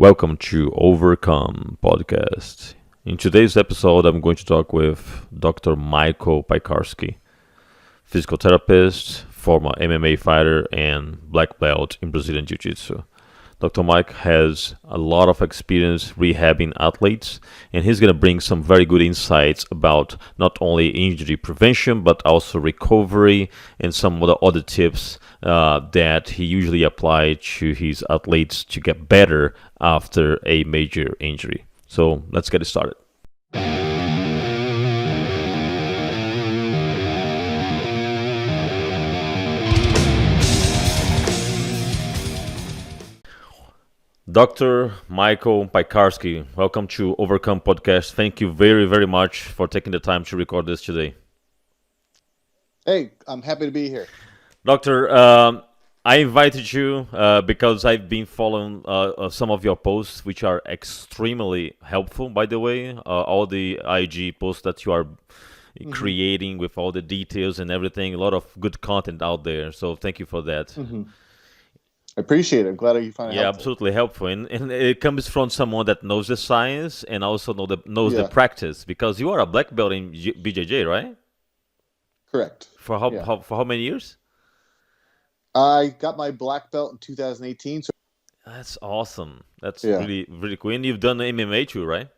Welcome to Overcome podcast. In today's episode, I'm going to talk with Doctor Michael Piekarski, physical therapist, former MMA fighter, and black belt in Brazilian Jiu Jitsu. Dr. Mike has a lot of experience rehabbing athletes, and he's going to bring some very good insights about not only injury prevention, but also recovery and some of the other tips that he usually applies to his athletes to get better after a major injury. So let's get it started. Dr. Michael Piekarski, welcome to Overcome Podcast. Thank you very, very much for taking the time to record this today. Hey, I'm happy to be here. Doctor, I invited you because I've been following some of your posts, which are extremely helpful, by the way. All the IG posts that you are creating with all the details and everything, a lot of good content out there. So thank you for that. I appreciate it. I'm glad you find it helpful. Absolutely helpful, and it comes from someone that knows the science and also knows the practice. Because you are a black belt in BJJ, right? Correct. For how many years? I got my black belt in 2018. So That's awesome. That's really really cool. And you've done MMA too, right?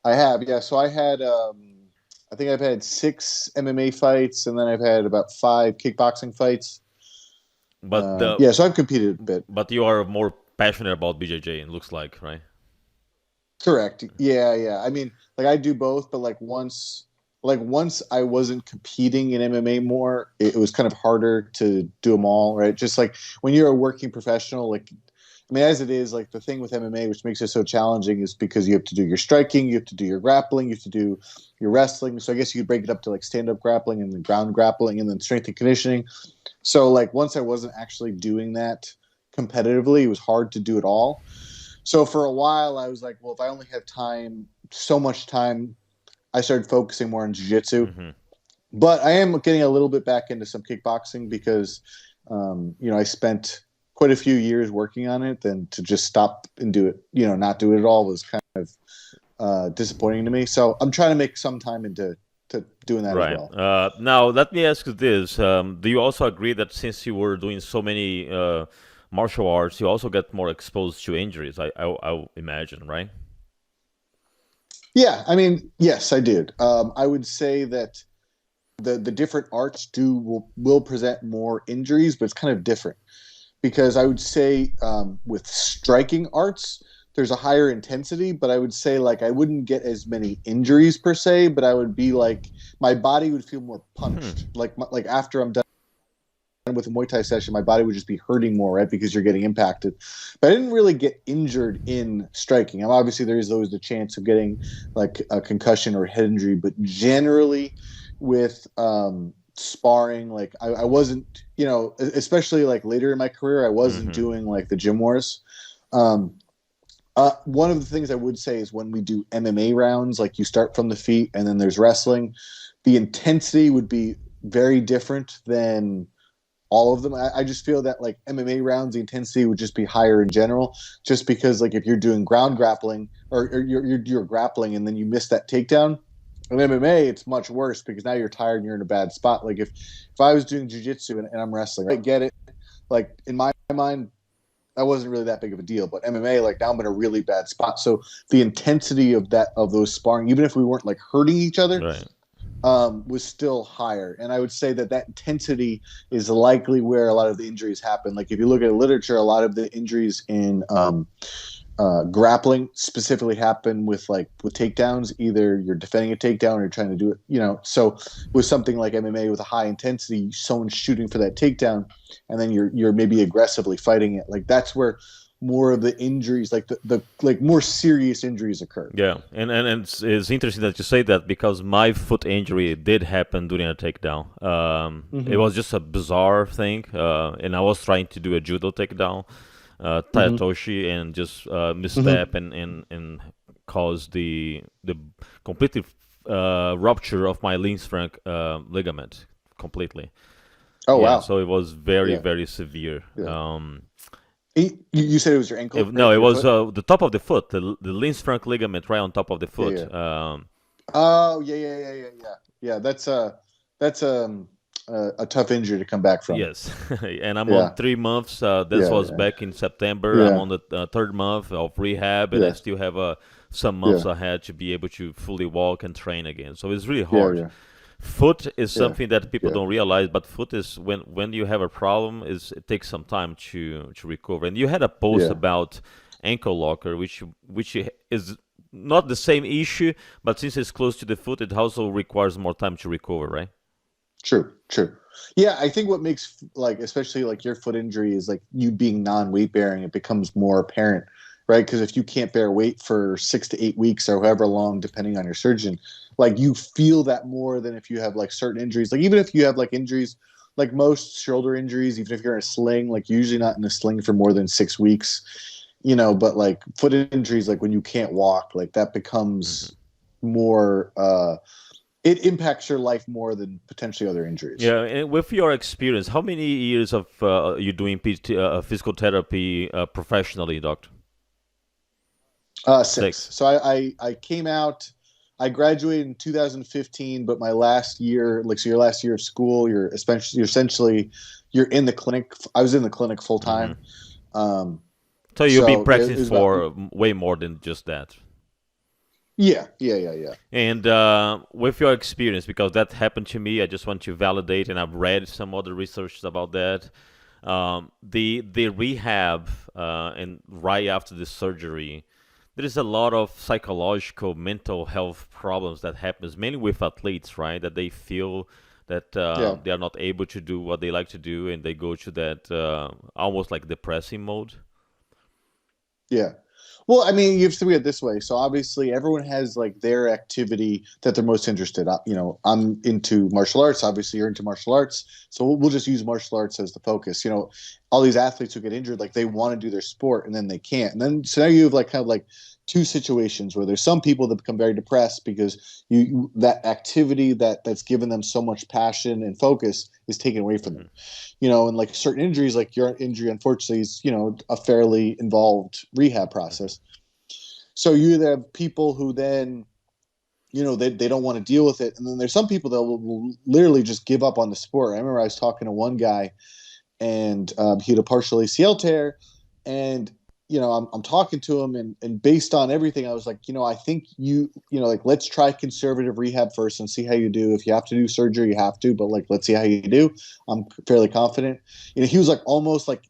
I have, yeah. So I had, I think I've had 6 MMA fights, and then I've had about 5 kickboxing fights. But so I've competed a bit. But you are more passionate about BJJ, it looks like, right? Correct. Yeah. I mean, like I do both, but once I wasn't competing in MMA more, it was kind of harder to do them all, right? Just like when you're a working professional, as it is, the thing with MMA, which makes it so challenging, is because you have to do your striking, you have to do your grappling, you have to do your wrestling. So I guess you could break it up to stand-up grappling and then ground grappling and then strength and conditioning. So once I wasn't actually doing that competitively, it was hard to do it all. So for a while, I was like, well, if I only have so much time, I started focusing more on jiu-jitsu. But I am getting a little bit back into some kickboxing because, I spent quite a few years working on it. Then to just stop and do it, not do it at all was kind of disappointing to me. So I'm trying to make some time into doing that as well. Now, let me ask you this. Do you also agree that since you were doing so many martial arts, you also get more exposed to injuries, I imagine, right? Yeah, I mean, yes, I did. I would say that the different arts will present more injuries, but it's kind of different. Because I would say with striking arts, there's a higher intensity, but I would say I wouldn't get as many injuries per se, but I would be my body would feel more punched. Like after I'm done with a Muay Thai session, my body would just be hurting more, right? Because you're getting impacted. But I didn't really get injured in striking. Obviously there is always the chance of getting a concussion or a head injury, but generally with sparring, I wasn't, especially later in my career, I wasn't doing the gym wars. One of the things I would say is when we do MMA rounds, you start from the feet and then there's wrestling, the intensity would be very different than all of them. I just feel that MMA rounds, the intensity would just be higher in general, just because if you're doing ground grappling or you're grappling and then you miss that takedown, in MMA, it's much worse because now you're tired and you're in a bad spot. If I was doing jiu-jitsu and I'm wrestling, I get it. In my mind, that wasn't really that big of a deal. But MMA, now I'm in a really bad spot. So the intensity of those sparring, even if we weren't hurting each other, was still higher. And I would say that intensity is likely where a lot of the injuries happen. If you look at literature, a lot of the injuries in grappling specifically happen with takedowns. Either you're defending a takedown or you're trying to do it, so with something like MMA with a high intensity, someone's shooting for that takedown and then you're maybe aggressively fighting it. That's where more of the injuries, the more serious injuries occur. Yeah, and it's interesting that you say that because my foot injury did happen during a takedown. It was just a bizarre thing, and I was trying to do a judo takedown, Tayatoshi, and just misstep and caused the complete rupture of my Lindsfrank ligament completely. Oh wow! So it was very very severe. You said it was your ankle, No, it your was foot? the top of the foot, the Linz-Frank ligament right on top of the Yeah, foot. yeah. Oh, yeah, yeah, yeah, yeah, yeah. Yeah, that's a tough injury to come back from. Yes, and I'm on Yeah, 3 months. This yeah, was yeah, back in September. I'm yeah, on the third month of rehab, and I yeah, still have some months yeah, ahead to be able to fully walk and train again. So it's really yeah, hard. yeah, Foot is yeah, something that people yeah, don't realize, but foot is when you have a problem, is it takes some time to recover. And you had a post yeah. about ankle locker, which is not the same issue, but since it's close to the foot, it also requires more time to recover, right? True, true. Yeah, I think what makes like especially like your foot injury is like you being non-weight bearing, it becomes more apparent, right? Because if you can't bear weight for 6 to 8 weeks or however long, depending on your surgeon, like you feel that more than if you have like certain injuries. Like even if you have like injuries, like most shoulder injuries, even if you're in a sling, like usually not in a sling for more than 6 weeks, but like foot injuries, like when you can't walk, like that Hmm. becomes more it impacts your life more than potentially other injuries. Yeah, and with your experience, how many years of you doing physical therapy professionally, doctor? Six. Six. So I came out. I graduated in 2015, but my last year, like so, your last year of school, you're in the clinic. I was in the clinic full Hmm. time. Um, So you've been so practicing it was about for way more than just that. yeah, yeah, yeah, yeah, And with your experience, because that happened to me, I just want to validate, and I've read some other research about that. The rehab and right after the surgery, there is a lot of psychological, mental health problems that happens mainly with athletes, right? That they feel that yeah, they are not able to do what they like to do, and they go to that almost like depressing mode. yeah. Well, I mean, you have to read it this way. So obviously, everyone has like their activity that they're most interested. I'm into martial arts. Obviously, you're into martial arts, so we'll just use martial arts as the focus. All these athletes who get injured, like they want to do their sport and then they can't. And then so now you have like kind of like two situations where there's some people that become very depressed because that activity that's given them so much passion and focus is taken away from them. Hmm. And like certain injuries, like your injury, unfortunately, is a fairly involved rehab Hmm. process. So you either have people who then they don't want to deal with it, and then there's some people that will literally just give up on the sport. I remember I was talking to one guy, and he had a partial ACL tear, and I'm talking to him, and based on everything, I was like, I think like let's try conservative rehab first and see how you do. If you have to do surgery, you have to, but like let's see how you do. I'm fairly confident. He was like almost like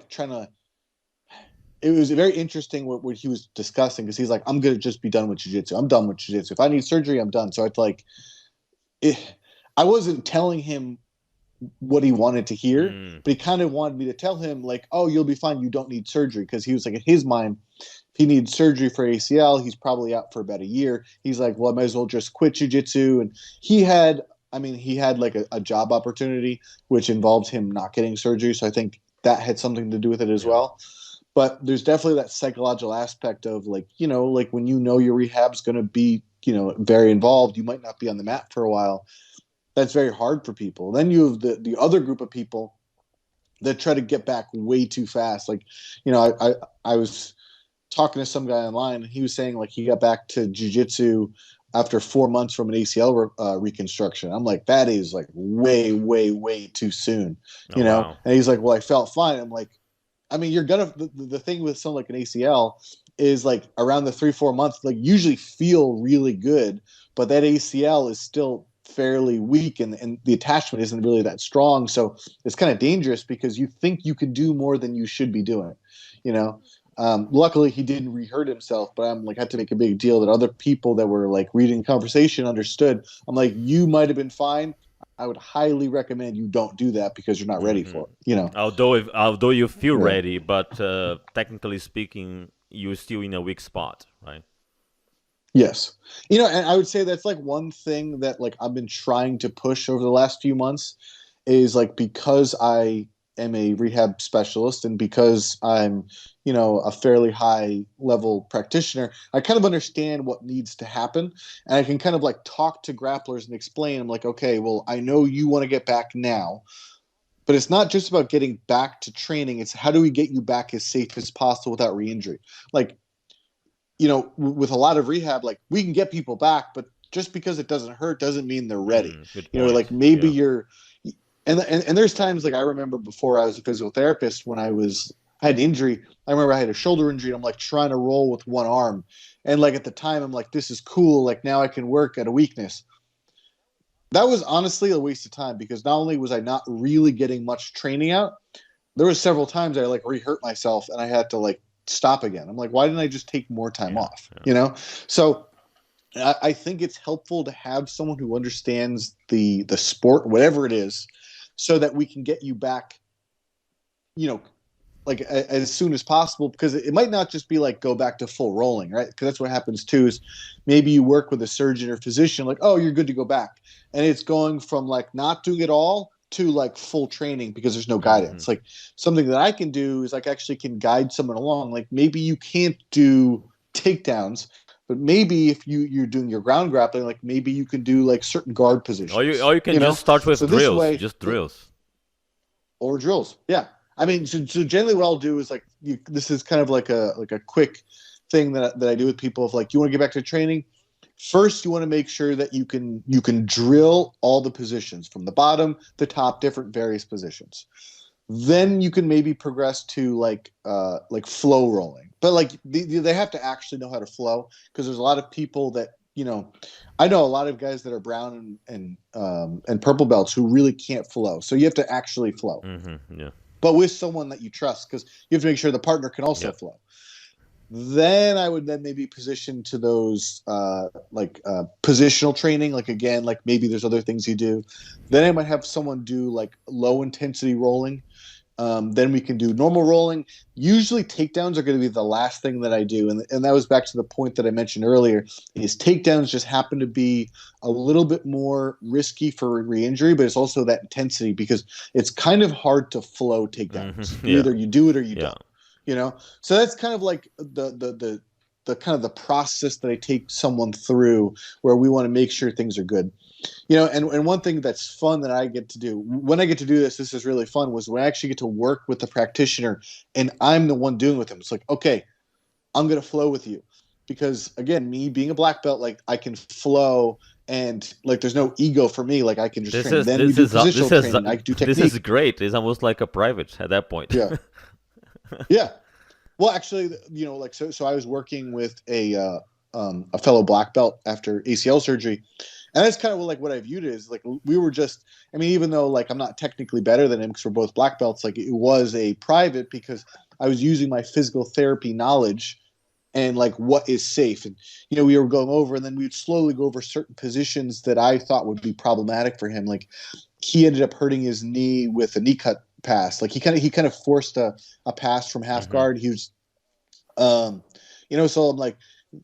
trying to. It was very interesting what he was discussing because he's like, I'm gonna just be done with jiu-jitsu. I'm done with jiu-jitsu. If I need surgery, I'm done. So it's like, it, I wasn't telling him what he wanted to hear, Mm. but he kind of wanted me to tell him like, "Oh, you'll be fine. You don't need surgery." Because he was like, in his mind, if he needs surgery for ACL, he's probably out for about a year. He's like, "Well, I might as well just quit jujitsu." And he had, I mean, he had like a job opportunity which involved him not getting surgery. So I think that had something to do with it as Yeah. well. But there's definitely that psychological aspect of like, like when your rehab's going to be, very involved, you might not be on the mat for a while. That's very hard for people. Then you have the other group of people that try to get back way too fast. Like, I was talking to some guy online, and he was saying like he got back to jujitsu after 4 months from an ACL reconstruction. I'm like, that is like way, way, way too soon, Oh wow. And he's like, well, I felt fine. I'm like, I mean, you're gonna the thing with something like an ACL is like around the 3-4 months, like usually feel really good, but that ACL is still fairly weak and the attachment isn't really that strong. So it's kind of dangerous because you think you can do more than you should be doing, you know. Luckily, he didn't re-hurt himself, but I'm like had to make a big deal that other people that were like reading the conversation understood. I'm like, you might have been fine. I would highly recommend you don't do that because you're not ready Hmm. for it. Although you feel Yeah. ready, but technically speaking, you're still in a weak spot, right? Yes. And I would say that's like one thing that like I've been trying to push over the last few months is like because I am a rehab specialist and because I'm, a fairly high level practitioner, I kind of understand what needs to happen. And I can kind of like talk to grapplers and explain, I'm like, okay, well, I know you want to get back now. But it's not just about getting back to training. It's how do we get you back as safe as possible without re-injury? Like, with a lot of rehab, like we can get people back, but just because it doesn't hurt doesn't mean they're ready. Good Like point. maybe Yeah. you're, and there's times like I remember before I was a physical therapist when I had an injury. I remember I had a shoulder injury and I'm like trying to roll with one arm. And like at the time I'm like, this is cool. Like now I can work at a weakness. That was honestly a waste of time because not only was I not really getting much training out, there was several times I like re-hurt myself and I had to like stop again. I'm like, why didn't I just take more time off? So I think it's helpful to have someone who understands the sport, whatever it is, so that we can get you back, like as soon as possible, because it might not just be like go back to full rolling, right? Because that's what happens too is maybe you work with a surgeon or physician like, oh, you're good to go back. And it's going from like not doing it all to like full training because there's no guidance. Like something that I can do is like actually can guide someone along. Like maybe you can't do takedowns, but maybe if you're doing your ground grappling, like maybe you can do like certain guard positions. Or you can just start with So this drills, way, just drills. or drills. Yeah. I mean, so generally what I'll do is like, this is kind of like a quick thing that I do with people. If like, you want to get back to training, first you want to make sure that you can drill all the positions from the bottom, the top, different various positions. Then you can maybe progress to like flow rolling, but like they have to actually know how to flow because there's a lot of people that, I know a lot of guys that are brown and purple belts who really can't flow. So you have to actually flow. Yeah. But with someone that you trust, because you have to make sure the partner can also flow. Then I would then maybe position to those positional training. Like again, like maybe there's other things you do. Then I might have someone do like low intensity rolling. Then we can do normal rolling. Usually takedowns are going to be the last thing that I do. And that was back to the point that I mentioned earlier is takedowns just happen to be a little bit more risky for re-injury, but it's also that intensity because it's kind of hard to flow takedowns. Either you do it or you don't. So that's kind of like the kind of the process that I take someone through where we want to make sure things are good. And one thing that's fun that I get to do when I get to do this is really fun was when I actually get to work with the practitioner and I'm the one doing with them. It's like, okay, I'm going to flow with you because again, me being a black belt, like I can flow and like, there's no ego for me. Like I can just train. Then we do positional training. I do technique. This is great. It's almost like a private at that point. Yeah. Yeah. Well, actually, so I was working with a fellow black belt after ACL surgery. And that's kind of like what I viewed it as like, we were just, I mean, even though like I'm not technically better than him because we're both black belts, like it was a private because I was using my physical therapy knowledge and like what is safe. And, we were going over and then we'd slowly go over certain positions that I thought would be problematic for him. Like he ended up hurting his knee with a knee cut pass. Like he kind of forced a pass from half guard. He was, so I'm like,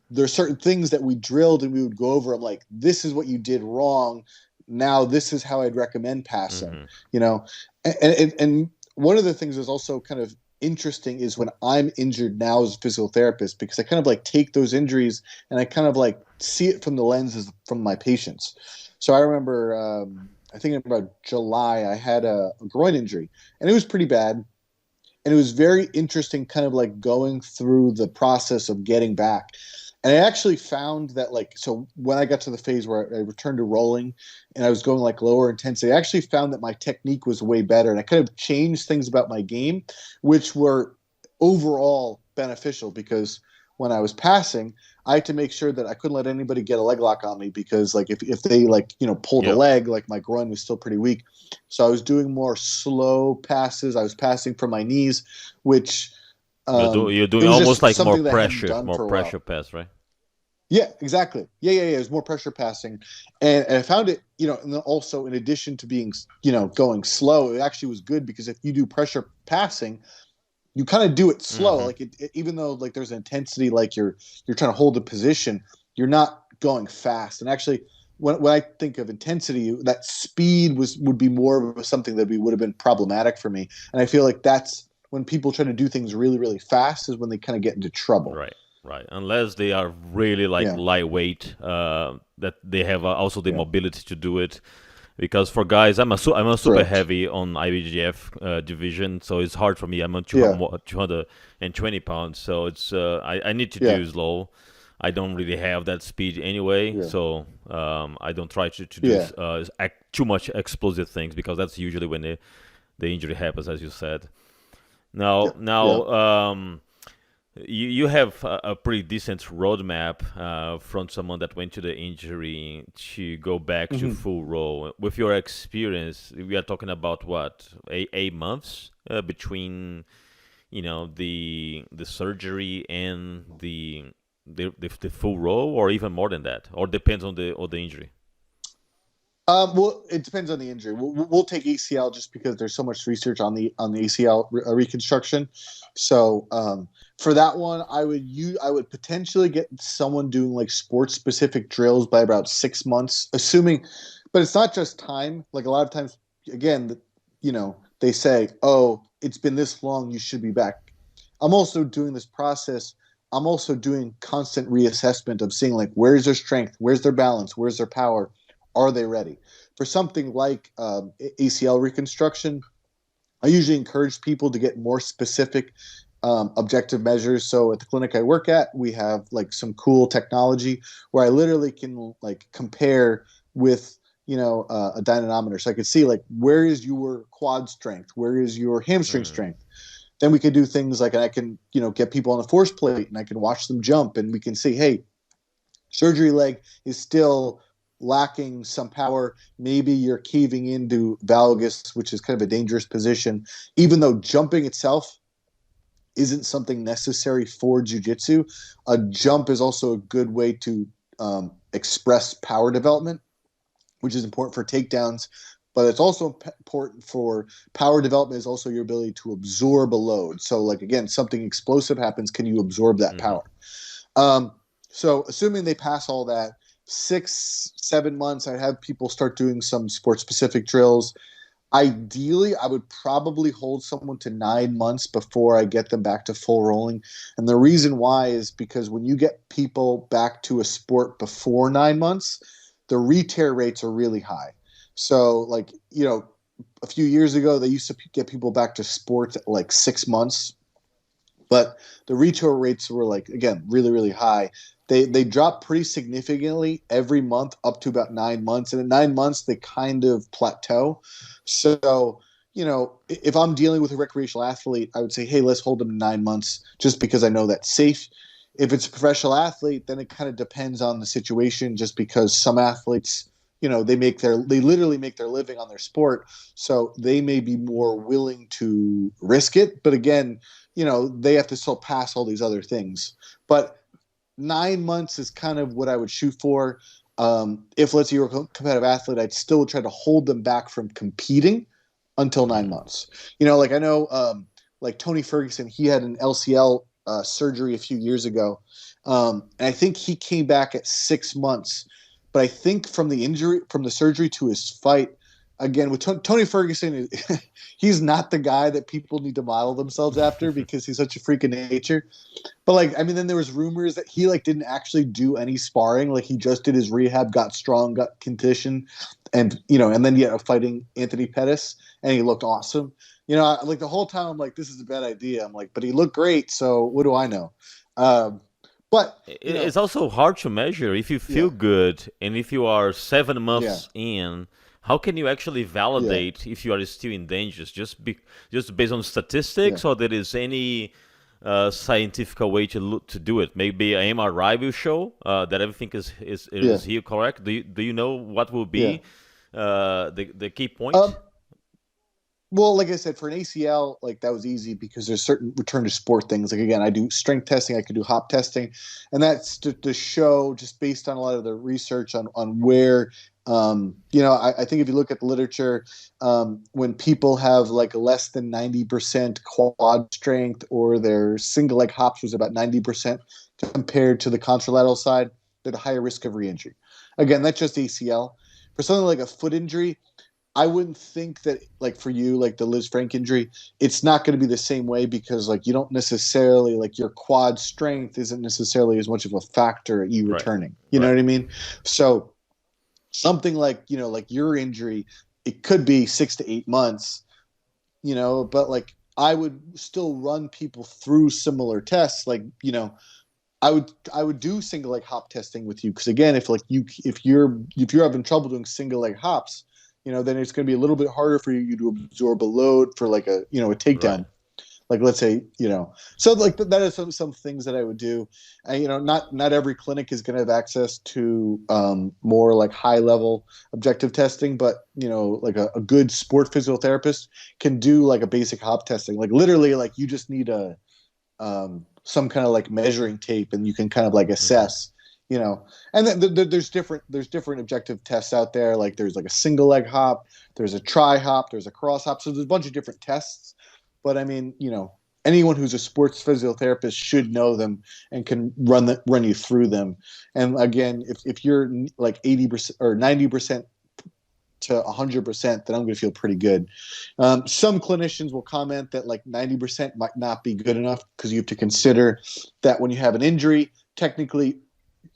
there's certain things that we drilled and we would go over. I'm like, this is what you did wrong. Now this is how I'd recommend passing, and one of the things that's also kind of interesting is when I'm injured now as a physical therapist, because I kind of like take those injuries and I kind of like see it from the lenses from my patients. So I remember, I think about July, I had a groin injury and it was pretty bad. And it was very interesting kind of like going through the process of getting back. And I actually found that like, so when I got to the phase where I returned to rolling and I was going like lower intensity, I actually found that my technique was way better. And I kind of changed things about my game, which were overall beneficial because when I was passing, I had to make sure that I couldn't let anybody get a leg lock on me because like if they like, pulled a leg, like my groin was still pretty weak. So I was doing more slow passes. I was passing from my knees, which you're doing almost like more pressure pass, right? Yeah, exactly. Yeah. It was more pressure passing, and I found it, and then also in addition to being, going slow, it actually was good because if you do pressure passing, you kind of do it slow. Like even though like there's an intensity, like you're trying to hold a position, you're not going fast. And actually, when I think of intensity, that speed would be more of something that would have been problematic for me. And I feel like that's when people try to do things really, really fast is when they kind of get into trouble. Right. Unless they are really like lightweight, that they have also the mobility to do it. Because for guys, I'm a super Correct. heavy on IBGF division, so it's hard for me. I'm on Yeah. 220 pounds, so it's I need to Yeah. do slow. I don't really have that speed anyway, Yeah. so I don't try to do Yeah. too much explosive things because that's usually when the injury happens, as you said. Now, Yeah. Yeah. now you have a pretty decent roadmap from someone that went to the injury to go back to Hmm. full row. With your experience, we are talking about what, 8 months between the surgery and the full row, or even more than that, or depends on the injury. Well, it depends on the injury. We'll take ACL just because there's so much research on the ACL reconstruction. So for that one, I would potentially get someone doing like sports specific drills by about 6 months, assuming. But it's not just time. Like a lot of times, again, they say, "Oh, it's been this long, you should be back." I'm also doing this process. I'm also doing constant reassessment of seeing like where's their strength, where's their balance, where's their power, are they ready for something like ACL reconstruction? I usually encourage people to get more specific objective measures. So at the clinic I work at, we have like some cool technology where I literally can like compare with a dynamometer, so I could see like where is your quad strength, where is your hamstring Mm. strength. Then we could do things like I can get people on a force plate and I can watch them jump and we can see, hey, surgery leg is still lacking some power. Maybe you're caving into valgus, which is kind of a dangerous position. Even though jumping itself isn't something necessary for jiu-jitsu, a jump is also a good way to express power development, which is important for takedowns. But it's also important for power development is also your ability to absorb a load. So, like again, something explosive happens, can you absorb that Mm-hmm. power? Um, so assuming they pass all that, 6, 7 months, I'd have people start doing some sport specific drills. Ideally, I would probably hold someone to 9 months before I get them back to full rolling. And the reason why is because when you get people back to a sport before 9 months, the re-tear rates are really high. So, like, a few years ago, they used to get people back to sports at like 6 months, but the retour rates were like again really really high. They dropped pretty significantly every month up to about 9 months, and at 9 months they kind of plateau. So if I'm dealing with a recreational athlete, I would say, hey, let's hold them 9 months just because I know that's safe. If it's a professional athlete, then it kind of depends on the situation, just because some athletes, they literally make their living on their sport, so they may be more willing to risk it. But again, they have to still pass all these other things. But 9 months is kind of what I would shoot for. If, let's say, you're a competitive athlete, I'd still try to hold them back from competing until nine Mm-hmm. months. Like I know, like Tony Ferguson, he had an LCL surgery a few years ago, and I think he came back at 6 months. But I think from the surgery to his fight, again with Tony Ferguson, he's not the guy that people need to model themselves after because he's such a freak of nature. But like, I mean, then there was rumors that he like didn't actually do any sparring. Like he just did his rehab, got strong, got conditioned, and then fighting Anthony Pettis, and he looked awesome. Like the whole time I'm like, this is a bad idea. I'm like, but he looked great. So what do I know? Um, but It's also hard to measure if you yeah, feel good and if you are seven yeah, months in. How can you actually yeah, validate if you are still in danger? Just based on yeah, statistics, or there is any scientific way to do it? Maybe an MRI will show that everything yeah, is here correct. Do you know what will yeah. be the key point? Um, Well, like I said, for an ACL, like that was easy because there's certain return to sport things. Like again, I do strength testing, I could do hop testing, and that's to show just based on a lot of the research on where, I think if you look at the literature, when people have like less than 90% quad strength, or their single leg hops was about 90% compared to the contralateral side, they're at a higher risk of re-injury. Again, that's just ACL. For something like a foot injury, I wouldn't think that, like for you, like the Liz Frank injury, it's not going to be the same way because like you don't necessarily, like your quad strength isn't necessarily as much of a factor at you Right, returning. You know right. what I mean? So something like, like your injury, it could be 6 to 8 months, but like I would still run people through similar tests. Like, I would do single leg hop testing with you, because again, if you're having trouble doing single leg hops, then it's going to be a little bit harder for you to absorb a load for like a Right. takedown. Like, let's say, so like that is some things that I would do. And not every clinic is going to have access to more like high level objective testing, but like a good sport physiotherapist can do like a basic hop testing. Like literally, like you just need a some kind of like measuring tape, and you can kind of like Hmm. assess, and then there's different objective tests out there. Like there's like a single leg hop, there's a tri hop, there's a cross hop. So there's a bunch of different tests. But I mean, anyone who's a sports physiotherapist should know them and can run you through them. And again, if you're like 80% or 90% to 100%, then I'm going to feel pretty good. Some clinicians will comment that like 90% might not be good enough, because you have to consider that when you have an injury, technically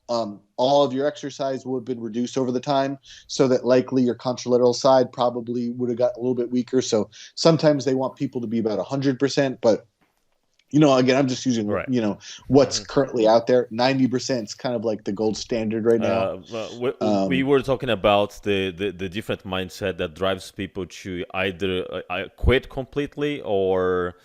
all of your exercise will have been reduced over the time, so that likely your contralateral side probably would have got a little bit weaker. So sometimes they want people to be about 100%, but again, I'm just using Right. what's currently out there. 90% is kind of like the gold standard right now. We Um, were talking about the different mindset that drives people to either quit completely or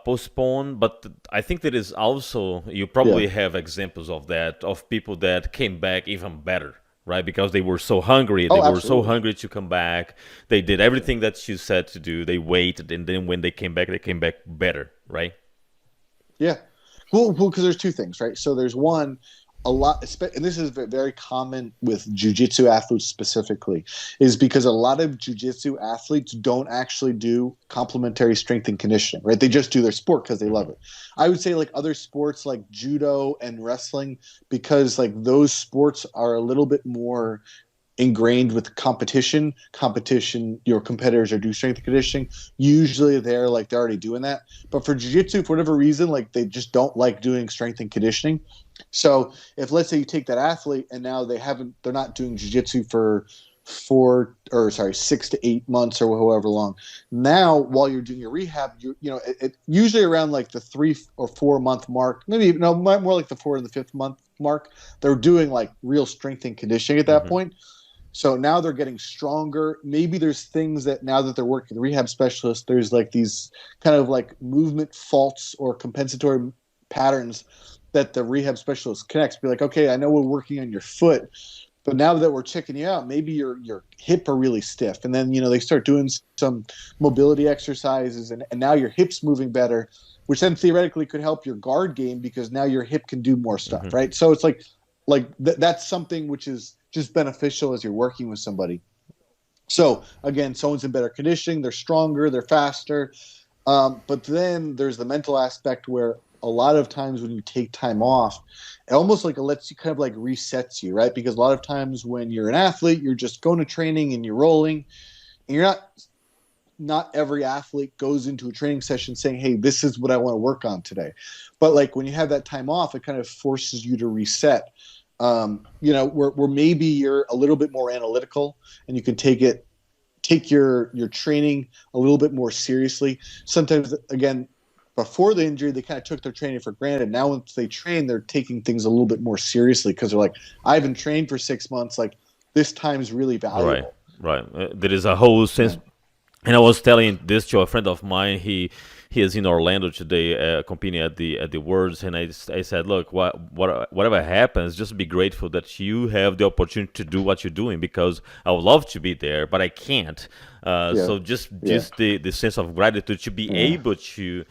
postpone. But I think there is also, you yeah. probably have examples of that, of people that came back even better, right? Because they were so hungry. They Oh, were so absolutely. hungry to come back. They did everything that you said to do. They waited. And then when they came back better, right? Yeah. Well, because there's two things, right? So there's one, a lot, and this is very common with jujitsu athletes specifically, is because a lot of jujitsu athletes don't actually do complementary strength and conditioning, right? They just do their sport because they love Hmm. it. I would say like other sports like judo and wrestling, because like those sports are a little bit more ingrained with competition, your competitors are do strength and conditioning, usually they're already doing that. But for jiu-jitsu, for whatever reason, like they just don't like doing strength and conditioning. So if, let's say, you take that athlete and now they're not doing jiu-jitsu for 6 to 8 months or however long, now while you're doing your rehab, usually around like the 3 or 4 month mark, maybe no more like the 4 and the 5th month mark, they're doing like real strength and conditioning at that Hmm. point. So now they're getting stronger. Maybe there's things that now that they're working with rehab specialists, there's like these kind of like movement faults or compensatory patterns that the rehab specialist connects. Be like, okay, I know we're working on your foot, but now that we're checking you out, maybe your hip are really stiff. And then, they start doing some mobility exercises, and now your hip's moving better, which then theoretically could help your guard game, because now your hip can do more stuff, Hmm. right? So it's that's something which is just beneficial as you're working with somebody. So again, someone's in better conditioning, they're stronger, they're faster. But then there's the mental aspect, where a lot of times when you take time off, it almost like it lets you kind of like resets you, right? Because a lot of times when you're an athlete, you're just going to training and you're rolling, and not every athlete goes into a training session saying, hey, this is what I want to work on today. But like when you have that time off, it kind of forces you to reset. Where maybe you're a little bit more analytical, and you can take your training a little bit more seriously. Sometimes, again, before the injury, they kind of took their training for granted. Now, once they train, they're taking things a little bit more seriously, because they're like, I haven't trained for 6 months. Like, this time's really Right, valuable. right. There is a whole sense. Yeah. And I was telling this to a friend of mine. He is in Orlando today, competing at the Worlds, and I said, look, whatever happens, just be grateful that you have the opportunity to do what you're doing, because I would love to be there, but I can't. Yeah. So Yeah. just the sense of gratitude to be Yeah. able to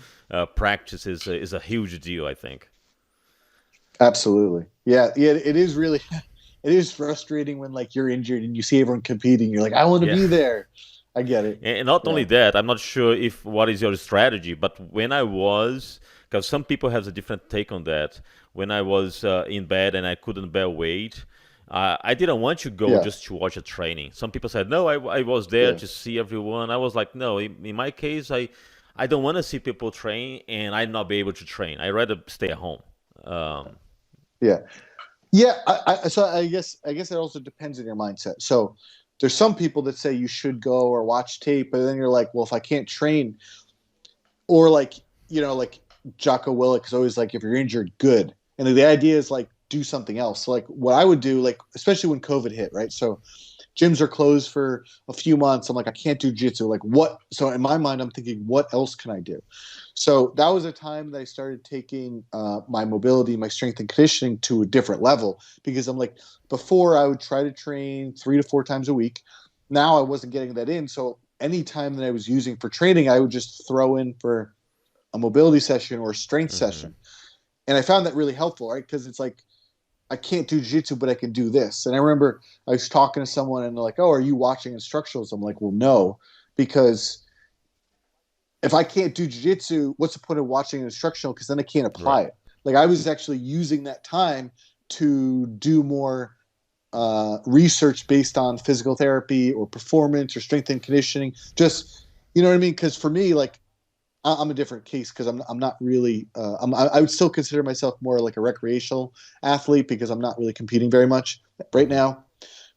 practice is a huge deal, I think. Absolutely. Yeah. Yeah. It is really, it is frustrating when like you're injured and you see everyone competing. You're like, I want to Yeah. be there. I get it. And not only Yeah. that, I'm not sure if what is your strategy, but when I was, because some people have a different take on that. When I was in bed and I couldn't bear weight, I didn't want to go Yeah. just to watch a training. Some people said, no, I was there Yeah. to see everyone. I was like, no, in my case, I don't want to see people train and I'd not be able to train. I'd rather stay at home. Um, Yeah. Yeah, so I guess it also depends on your mindset. So there's some people that say you should go or watch tape, but then you're like, well, if I can't train, or like, like Jocko Willink is always like, if you're injured, good. And the idea is like do something else. So like what I would do, like especially when COVID hit, right? So gyms are closed for a few months. I'm like, I can't do jiu-jitsu. Like what? So in my mind, I'm thinking, what else can I do? So that was a time that I started taking my mobility, my strength and conditioning to a different level, because I'm like, before I would try to train 3 to 4 times a week. Now I wasn't getting that in. So any time that I was using for training, I would just throw in for a mobility session or a strength Hmm. session. And I found that really helpful, right? Because it's like, I can't do jiu-jitsu, but I can do this. And I remember I was talking to someone and they're like, oh, are you watching instructionals? I'm like, well, no, because if I can't do jiu-jitsu, what's the point of watching an instructional? Because then I can't apply Right. it. Like I was actually using that time to do more research based on physical therapy or performance or strength and conditioning. Just, you know what I mean? Because for me, like I'm a different case because I'm not really I would still consider myself more like a recreational athlete because I'm not really competing very much right Hmm. now.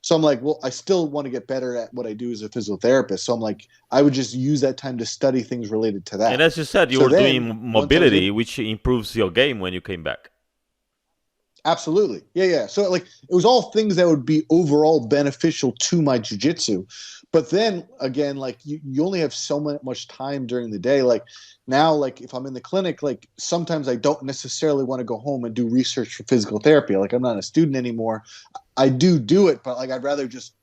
So I'm like, well, I still want to get better at what I do as a physical therapist. So I'm like, I would just use that time to study things related to And that. as you said, you So were then doing once I was mobility, able, which improves your game when you came back. absolutely. Yeah, yeah. So like it was all things that would be overall beneficial to my jujitsu. But then again, like you only have so much time during the day. Like now, like if I'm in the clinic, like sometimes I don't necessarily want to go home and do research for physical therapy. Like I'm not a student anymore. I do it, but like I'd rather just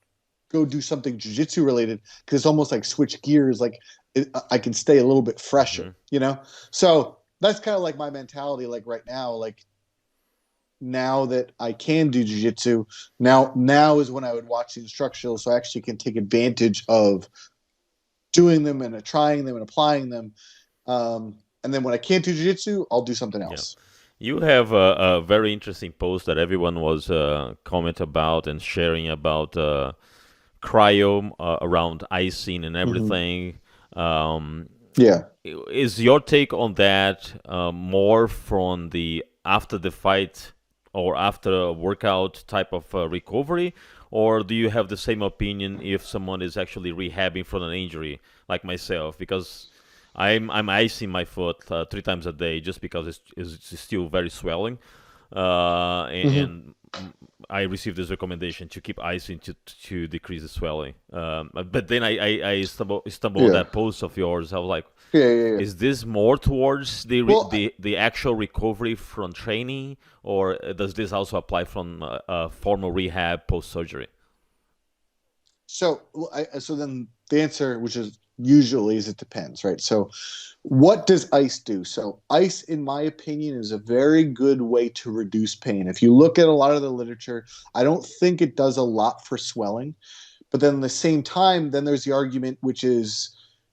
go do something jujitsu related because it's almost like switch gears. Like I can stay a little bit Hmm. fresher. So that's kind of like my mentality. Like right now, like now that I can do jujitsu, now is when I would watch the instructionals, so I actually can take advantage of doing them and trying them and applying them. And then when I can't do jujitsu, I'll do something Yeah. else. You have a very interesting post that everyone was comment about and sharing about cryo around icing and Mm-hmm. everything. Um, Yeah. is your take on that more from the after the fight or after a workout type of recovery, or do you have the same opinion if someone is actually rehabbing from an injury like myself? Because I'm icing my foot 3 times a day just because it's still very swelling, Mm-hmm. and I received this recommendation to keep icing to decrease the swelling. But then I stumbled on Yeah. that post of yours. I was like, Yeah. Yeah. Yeah. is this more towards Well, the actual recovery from training, or does this also apply from formal rehab post surgery? so then the answer, which is usually, is it depends, right? So what does ice do? So ice, in my opinion, is a very good way to reduce pain. If you look at a lot of the literature, I don't think it does a lot for swelling. But then at the same time, then there's the argument, which is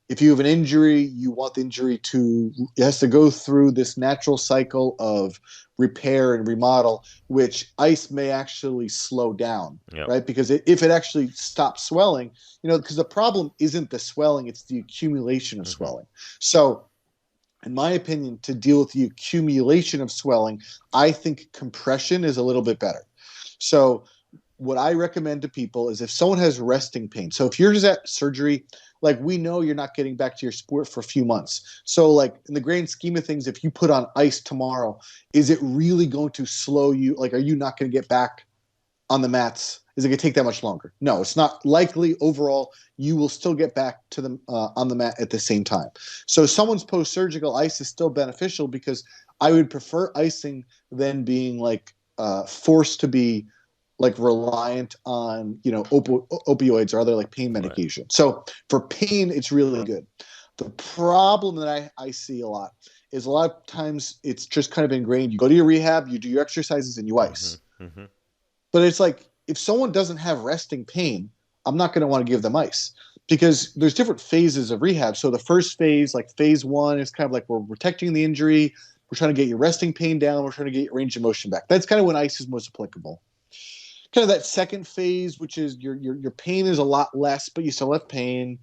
if you have an injury, you want the injury to, it has to go through this natural cycle of repair and remodel, which ice may actually slow down, Yep. right? Because if it actually stops swelling, because the problem isn't the swelling, it's the accumulation of Hmm. swelling. So in my opinion, to deal with the accumulation of swelling, I think compression is a little bit better. So what I recommend to people is if someone has resting pain. So if you're just at surgery, like we know you're not getting back to your sport for a few months. So like in the grand scheme of things, if you put on ice tomorrow, is it really going to slow you? Like, are you not going to get back on the mats? Is it going to take that much longer? No, it's not likely. Overall, you will still get back to the on the mat at the same time. So someone's post-surgical ice is still beneficial because I would prefer icing than being like forced to be like reliant on opioids or other like pain Right. medication. So for pain, it's really good. The problem that I see a lot is a lot of times it's just kind of ingrained. You go to your rehab, you do your exercises, and you Hmm. ice. Hmm. But it's like if someone doesn't have resting pain, I'm not going to want to give them ice because there's different phases of rehab. So the first phase, like phase one, is kind of like we're protecting the injury. We're trying to get your resting pain down. We're trying to get your range of motion back. That's kind of when ice is most applicable. Kind of that second phase, which is your pain is a lot less, but you still have pain.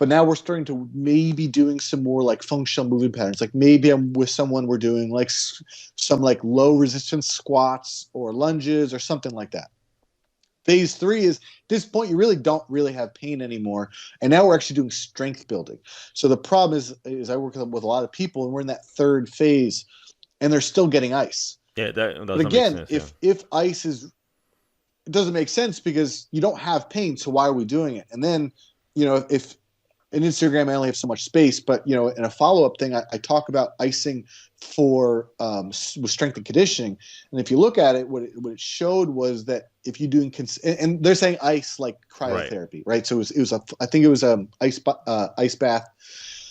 But now we're starting to maybe doing some more like functional movement patterns. Like maybe I'm with someone, we're doing like some like low resistance squats or lunges or something like that. Phase 3 is, at this point, you really don't really have pain anymore. And now we're actually doing strength building. So the problem is I work with a lot of people, and we're in that third phase, and they're still getting ice. Yeah, that But doesn't make again, sense. if ice is, it doesn't make sense because you don't have pain. So why are we doing it? And then, if in Instagram, I only have so much space, but in a follow-up thing, I talk about icing for with strength and conditioning. And if you look at it, what it showed was that if you're doing and they're saying ice like cryotherapy, right? So I think it was ice bath.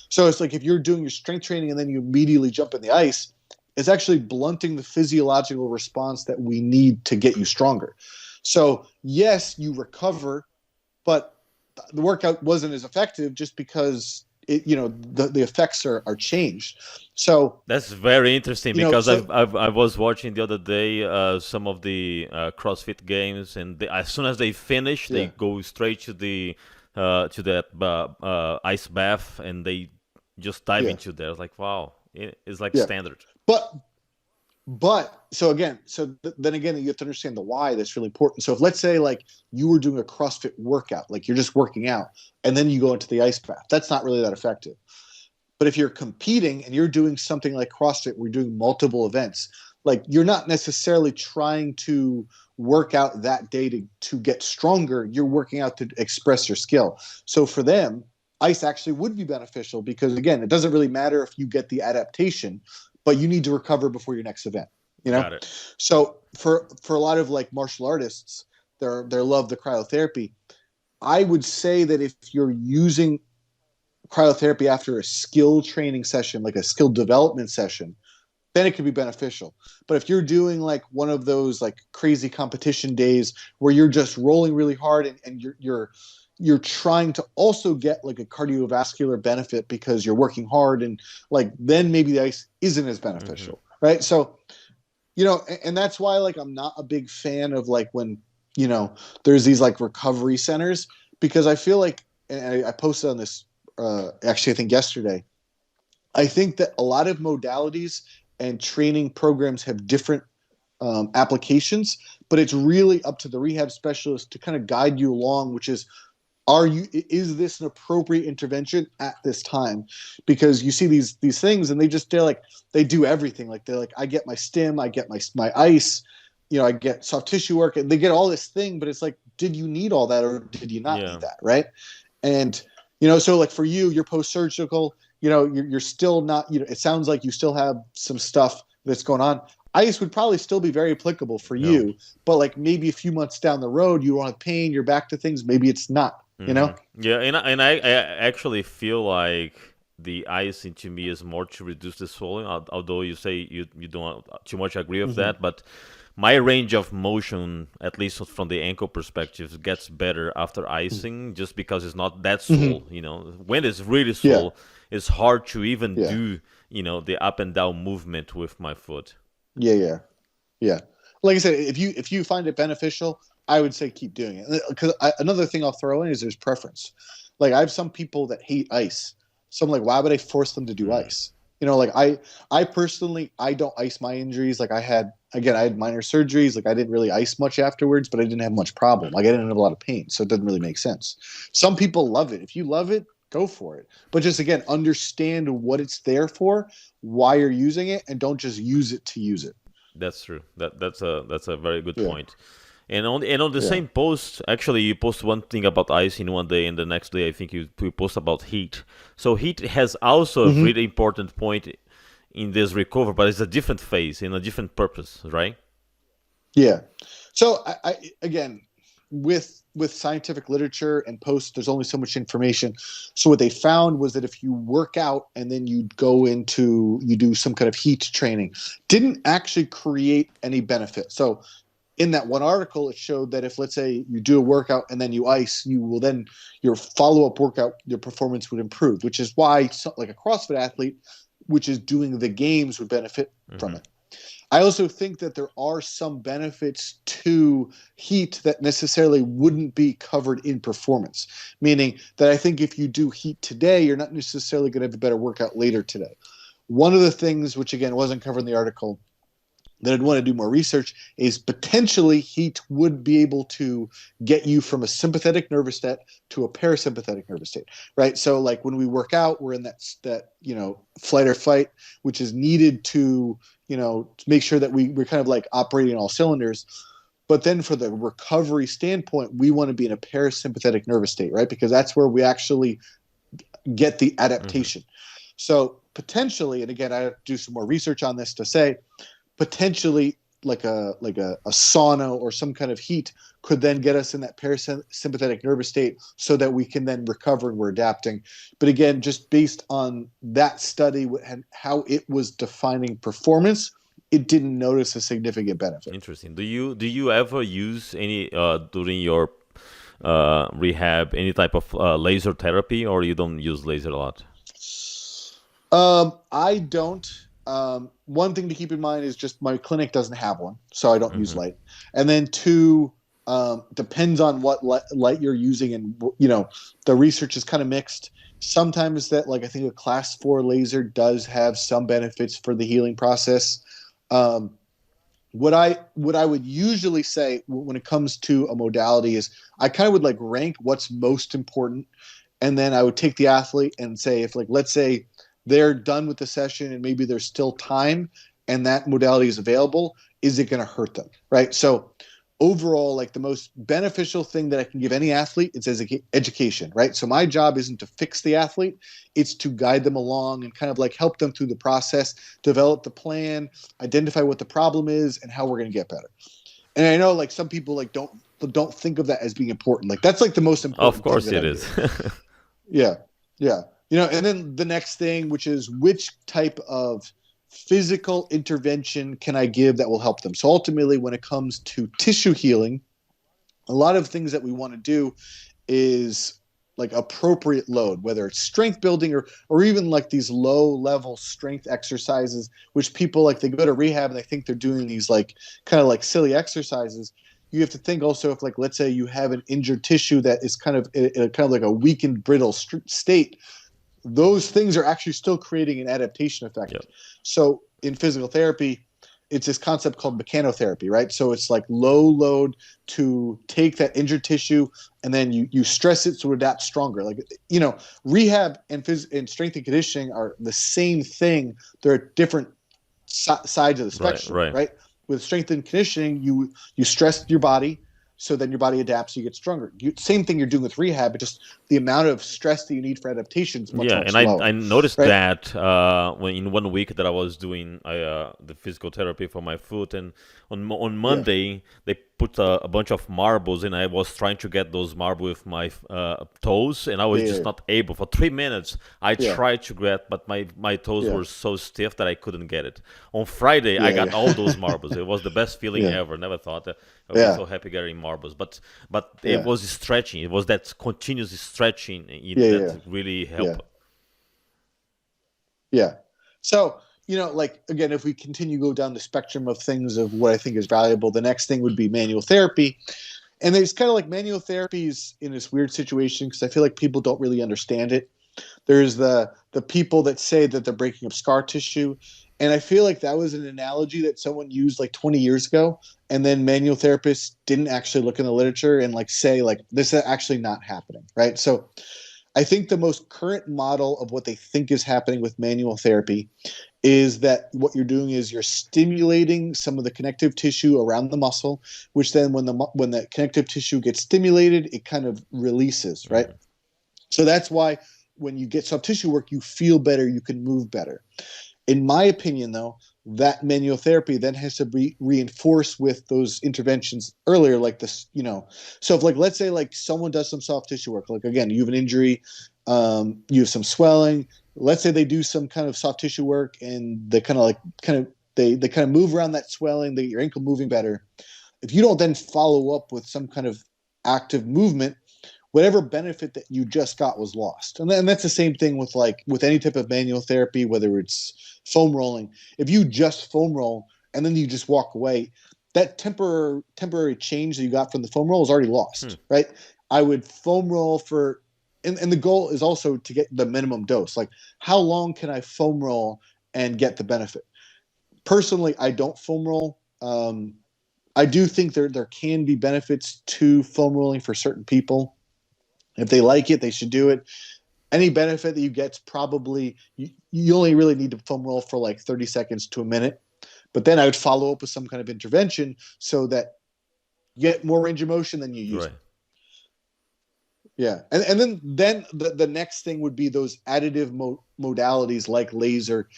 So it's like if you're doing your strength training and then you immediately jump in the ice, it's actually blunting the physiological response that we need to get you stronger. So yes, you recover, but the workout wasn't as effective just because the effects are changed. So that's very interesting because I was watching the other day some of the CrossFit games, and as soon as they finish, they go straight to that ice bath, and they just dive into there. It's like, wow, it's like standard. But then again, you have to understand the why. That's really important. So if let's say like you were doing a CrossFit workout, like you're just working out, and then you go into the ice bath, that's not really that effective. But if you're competing and you're doing something like CrossFit, where you're doing multiple events, like you're not necessarily trying to work out that day to get stronger. You're working out to express your skill. So for them, ice actually would be beneficial because, again, it doesn't really matter if you get the adaptation, but you need to recover before your next event. Got it. So for a lot of like martial artists, they love the cryotherapy. I would say that if you're using cryotherapy after a skill training session, like a skill development session, then it could be beneficial. But if you're doing like one of those like crazy competition days where you're just rolling really hard and you're trying to also get like a cardiovascular benefit because you're working hard, and like then maybe the ice isn't as beneficial, right? So, and that's why like I'm not a big fan of like when there's these like recovery centers, because I feel like, and I posted on this actually I think yesterday, I think that a lot of modalities and training programs have different applications, but it's really up to the rehab specialist to kind of guide you along, which is, is this an appropriate intervention at this time? Because you see these things and they do everything. Like they're like, I get my stim, I get my ice, I get soft tissue work, and they get all this thing, but it's like, did you need all that or did you not need that? Right. And, so like for you, you're post-surgical, you're still not, it sounds like you still have some stuff that's going on. Ice would probably still be very applicable for you, but like maybe a few months down the road, you don't have pain, you're back to things. Maybe it's not. Yeah, and I actually feel like the icing to me is more to reduce the swelling, although you say you don't too much agree with that, but my range of motion, at least from the ankle perspective, gets better after icing just because it's not that swole. When it's really swole, it's hard to even do the up and down movement with my foot. Yeah. Like I said, if you find it beneficial, I would say keep doing it. Because another thing I'll throw in is there's preference. Like I have some people that hate ice, so I'm like, why would I force them to do ice? Like I personally, I don't ice my injuries. Like I had minor surgeries. Like I didn't really ice much afterwards, but I didn't have much problem. Like I didn't have a lot of pain, so it doesn't really make sense. Some people love it. If you love it, go for it. But just again, understand what it's there for, why you're using it, and don't just use it to use it. That's true. That's a very good point. And on the same post, actually, you post one thing about icing one day, and the next day, I think you post about heat. So heat has also a really important point in this recovery, but it's a different phase, in a different purpose, right? Yeah. So I again, with scientific literature and posts, there's only so much information. So what they found was that if you work out and then you do some kind of heat training, didn't actually create any benefit. So in that one article, it showed that if, let's say, you do a workout and then you ice, your follow-up workout, your performance would improve, which is why like a CrossFit athlete, which is doing the games, would benefit from it. I also think that there are some benefits to heat that necessarily wouldn't be covered in performance, meaning that I think if you do heat today, you're not necessarily going to have a better workout later today. One of the things, which again wasn't covered in the article, that I'd want to do more research is potentially heat would be able to get you from a sympathetic nervous state to a parasympathetic nervous state, right? So like when we work out, we're in that flight or fight, which is needed to make sure that we're kind of like operating on all cylinders. But then for the recovery standpoint, we want to be in a parasympathetic nervous state, right? Because that's where we actually get the adaptation. So potentially, and again, I have to do some more research on this to say, potentially like a sauna or some kind of heat could then get us in that parasympathetic nervous state so that we can then recover and we're adapting. But again, just based on that study and how it was defining performance, it didn't notice a significant benefit. Interesting. Do you ever use any during your rehab any type of laser therapy, or you don't use laser a lot? I don't. One thing to keep in mind is just my clinic doesn't have one, so I don't use light. And then two, depends on what light you're using, and the research is kind of mixed. Sometimes that, like I think a class 4 laser does have some benefits for the healing process. What I would usually say when it comes to a modality is I kind of would like rank what's most important, and then I would take the athlete and say, if like let's say they're done with the session and maybe there's still time and that modality is available, is it going to hurt them, right? So overall, like the most beneficial thing that I can give any athlete is education, right? So my job isn't to fix the athlete, it's to guide them along and kind of like help them through the process, develop the plan, identify what the problem is and how we're going to get better. And I know like some people like don't think of that as being important. Like that's like the most important. Of course it is. Yeah. Yeah. And then the next thing, which is which type of physical intervention can I give that will help them? So ultimately, when it comes to tissue healing, a lot of things that we want to do is like appropriate load, whether it's strength building or even like these low level strength exercises, which people like they go to rehab and they think they're doing these like kind of like silly exercises. You have to think also if like, let's say you have an injured tissue that is kind of like a weakened, brittle state, those things are actually still creating an adaptation effect. Yep. So in physical therapy, it's this concept called mechanotherapy, right? So it's like low load to take that injured tissue and then you stress it to adapt stronger. Like, rehab and strength and conditioning are the same thing. They're different sides of the spectrum, right? With strength and conditioning, you stress your body, so then your body adapts, you get stronger. Same thing you're doing with rehab, but just the amount of stress that you need for adaptation is much lower. I noticed that when in 1 week that I was doing the physical therapy for my foot, and on Monday they put a bunch of marbles, and I was trying to get those marbles with my toes, and I was just not able. For 3 minutes, I tried to get, but my toes were so stiff that I couldn't get it. On Friday, I got all those marbles. It was the best feeling ever. Never thought that I was so happy getting marbles. But it was stretching. It was that continuous stretching that really helped. Yeah. So, like, again, if we continue to go down the spectrum of things of what I think is valuable, the next thing would be manual therapy. And there's kind of like manual therapy is in this weird situation because I feel like people don't really understand it. There's the people that say that they're breaking up scar tissue. And I feel like that was an analogy that someone used like 20 years ago. And then manual therapists didn't actually look in the literature and like say like this is actually not happening, right? So I think the most current model of what they think is happening with manual therapy is that what you're doing is you're stimulating some of the connective tissue around the muscle, which then when the connective tissue gets stimulated, it kind of releases, right? So that's why when you get soft tissue work, you feel better, you can move better. In my opinion, though, that manual therapy then has to be reinforced with those interventions earlier, like this, So if like, let's say like someone does some soft tissue work, like again, you have an injury, you have some swelling, let's say they do some kind of soft tissue work and they they move around that swelling, your ankle moving better. If you don't then follow up with some kind of active movement, whatever benefit that you just got was lost. And that's the same thing with any type of manual therapy, whether it's foam rolling. If you just foam roll, and then you just walk away, that temporary change that you got from the foam roll is already lost, right? I would foam roll and the goal is also to get the minimum dose. Like, how long can I foam roll and get the benefit? Personally, I don't foam roll. I do think there can be benefits to foam rolling for certain people. If they like it, they should do it. Any benefit that you get is probably you only really need to foam roll for like 30 seconds to a minute. But then I would follow up with some kind of intervention so that you get more range of motion than you use. Right. Yeah. And then the next thing would be those additive modalities like laser,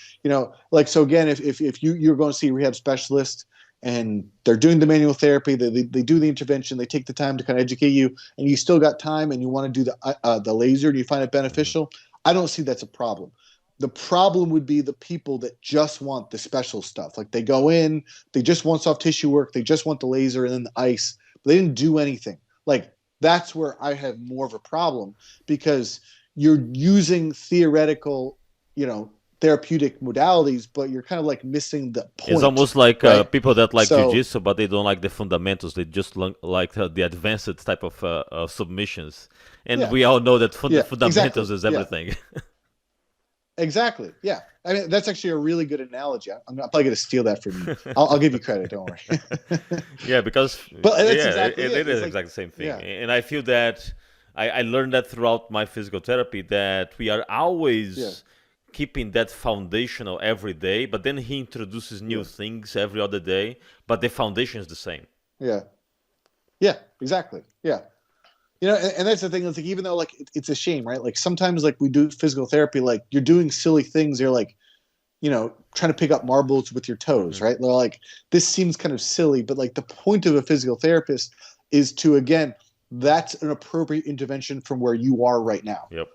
like, so again, if you're going to see a rehab specialist and they're doing the manual therapy, they do the intervention, they take the time to kind of educate you, and you still got time and you want to do the laser and you find it beneficial, I don't see that's a problem. The problem would be the people that just want the special stuff. Like, they go in, they just want soft tissue work, they just want the laser and then the ice, but they didn't do anything. Like, that's where I have more of a problem, because you're using theoretical, therapeutic modalities, but you're kind of like missing the point. It's almost like right? people that like jiu-jitsu, but they don't like the fundamentals. They just like the advanced type of submissions. And we all know that fundamentals is everything. Yeah. Exactly. Yeah. I mean, that's actually a really good analogy. I'm probably going to steal that from you. I'll give you credit. Don't worry. Yeah, because but that's exactly it is like, exactly the same thing. Yeah. And I feel that I learned that throughout my physical therapy, that we are always keeping that foundational every day, but then he introduces new things every other day, but the foundation is the same. Yeah. Yeah, exactly. Yeah. And that's the thing. It's like, even though, like, it's a shame, right? Like, sometimes, like, we do physical therapy, like, you're doing silly things. You're like, trying to pick up marbles with your toes, right? They're like, this seems kind of silly, but like, the point of a physical therapist is to, again, that's an appropriate intervention from where you are right now. Yep.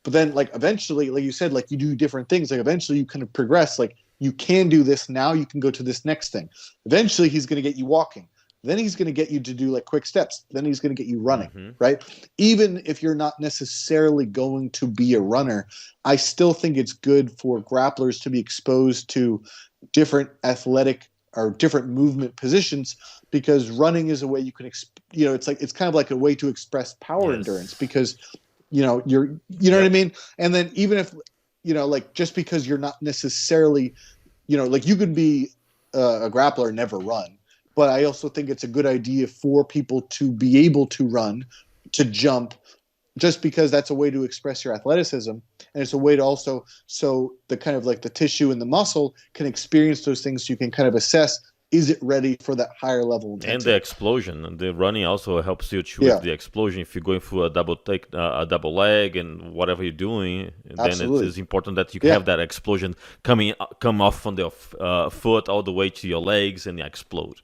But then, like, eventually, like you said, like, you do different things. Like, eventually you kind of progress. Like, you can do this now. You can go to this next thing. Eventually he's going to get you walking. Then he's going to get you to do like quick steps. Then he's going to get you running, right? Even if you're not necessarily going to be a runner, I still think it's good for grapplers to be exposed to different athletic or different movement positions, because running is a way you can, it's kind of like a way to express power endurance, because, what I mean? And then even if, like, just because you're not necessarily, like, you could be a grappler and never run. But I also think it's a good idea for people to be able to run, to jump, just because that's a way to express your athleticism. And it's a way to also, so the kind of like the tissue and the muscle can experience those things, so you can kind of assess, is it ready for that higher level intensity? And the explosion. And the running also helps you with the explosion. If you're going through a double leg and whatever you're doing, then it's important that you have that explosion come off from the foot all the way to your legs and explode.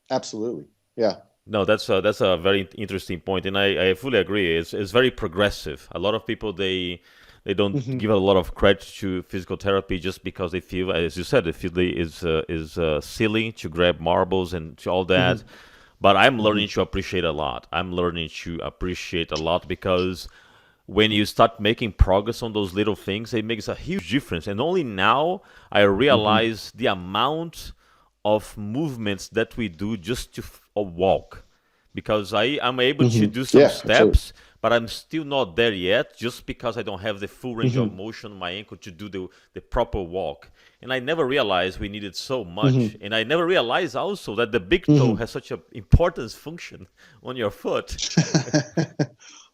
Absolutely. Yeah. No, that's a very interesting point, and I fully agree. It's very progressive. A lot of people they don't give a lot of credit to physical therapy just because they feel, as you said, is silly to grab marbles and to all that. But I'm learning to appreciate a lot. Because when you start making progress on those little things, it makes a huge difference. And only now I realize the amount of movements that we do just to walk, because I'm able to do some steps, but I'm still not there yet, just because I don't have the full range of motion on my ankle to do the proper walk. And I never realized we needed so much. And I never realized also that the big toe has such an important function on your foot.